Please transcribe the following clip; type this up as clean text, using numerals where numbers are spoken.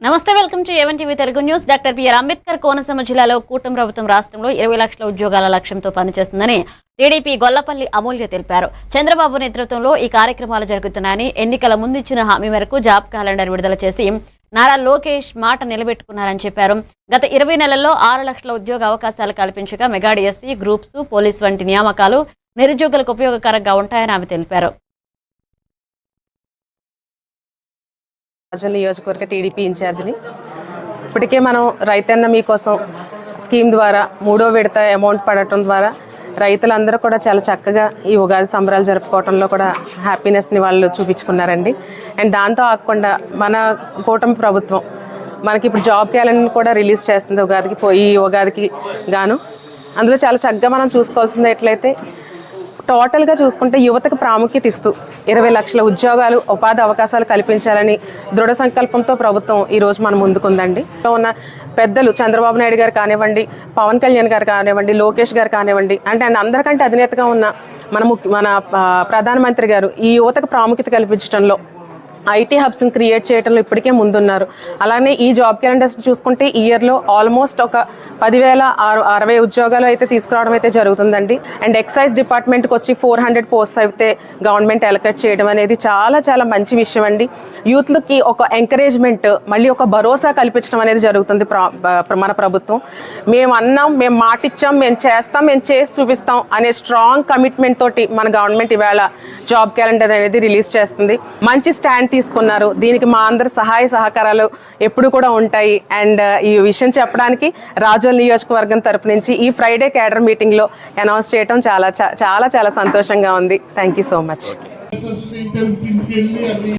నమస్తే welcome to A one TV Telugu news. Doctor B R Ambedkar Konaseema జిల్లాలో కూటమి ప్రభుత్వం రాష్ట్రంలో 20 లక్షల ఉద్యోగాల లక్ష్యంతో పనిచేస్తుందని టీడీపీ గొల్లపల్లి అమూల్య తెలిపారు. చంద్రబాబు నేతృత్వంలో ఈ కార్యక్రమాలు జరుగుతున్నాయని, ఎన్నికల ముందు ఇచ్చిన హామీ మేరకు జాబ్ క్యాలెండర్ విడుదల చేసి నారా లోకేష్ మాట నిలబెట్టుకున్నారని చెప్పారు. గత 20 నెలల్లో 6 లక్షల ఉద్యోగ అవకాశాలు కల్పించగా మెగా డిఎస్సీ, గ్రూప్స్, పోలీస్ వంటి నియామకాలు నిరుద్యోగులకు ఉపయోగకరంగా ఉంటాయని ఆమె తెలిపారు. రాజోల్ నియోజకవర్గ టీడీపీ ఇన్ఛార్జిని. ఇప్పటికే మనం రైతన్న మీకోసం స్కీమ్ ద్వారా 3వ విడత అమౌంట్ పడటం ద్వారా రైతులందరూ కూడా చాలా చక్కగా ఈ ఉగాది సంబరాలు జరుపుకోవడంలో కూడా హ్యాపీనెస్ని వాళ్ళు చూపించుకున్నారండి. అండ్ దాంతో ఆగకుండా మన కూటమి ప్రభుత్వం మనకి ఇప్పుడు జాబ్ క్యాలెండర్ కూడా రిలీజ్ చేస్తుంది ఈ ఉగాదికి గాను. అందులో చాలా చక్కగా మనం చూసుకోవాల్సింది ఎట్లయితే టోటల్గా చూసుకుంటే యువతకు ప్రాముఖ్యత ఇస్తూ 20 లక్షల ఉద్యోగాలు, ఉపాధి అవకాశాలు కల్పించాలని దృఢ సంకల్పంతో ప్రభుత్వం ఈరోజు మన ముందుకుందండి. ఉన్న పెద్దలు చంద్రబాబు నాయుడు గారు కానివ్వండి, పవన్ కళ్యాణ్ గారు కానివ్వండి, లోకేష్ గారు కానివ్వండి, అంటే అందరికంటే అధినేతగా ఉన్న మన ప్రధానమంత్రి గారు ఈ యువతకు ప్రాముఖ్యత కల్పించడంలో, ఐటీ హబ్స్ని క్రియేట్ చేయడంలో ఇప్పటికే ముందున్నారు. అలానే ఈ జాబ్ క్యాలెండర్స్ చూసుకుంటే ఈ ఇయర్లో ఆల్మోస్ట్ ఒక 10,060 ఉద్యోగాలు అయితే తీసుకురావడం అయితే జరుగుతుందండి. అండ్ ఎక్సైజ్ డిపార్ట్మెంట్కి వచ్చి 400 పోస్ట్స్ అయితే గవర్నమెంట్ అలొకేట్ చేయడం అనేది చాలా చాలా మంచి విషయం అండి. యూత్లకి ఒక ఎంకరేజ్మెంట్, మళ్ళీ ఒక భరోసా కల్పించడం అనేది జరుగుతుంది మన ప్రభుత్వం. మేము అన్నాం, మేము మాట ఇచ్చాం, మేము చేస్తాం, మేము చేసి చూపిస్తాం అనే స్ట్రాంగ్ కమిట్మెంట్ తోటి మన గవర్నమెంట్ ఇవాళ జాబ్ క్యాలెండర్ అనేది రిలీజ్ చేస్తుంది. మంచి స్టాండ్ తీసుకున్నారు. దీనికి మా అందరి సహాయ సహకారాలు ఎప్పుడు కూడా ఉంటాయి. అండ్ ఈ విషయం చెప్పడానికి రాజోల్ నియోజకవర్గం తరపు నుంచి ఈ ఫ్రైడే క్యాడర్ మీటింగ్లో అనౌన్స్ చేయడం చాలా చాలా చాలా సంతోషంగా ఉంది. Thank you so much.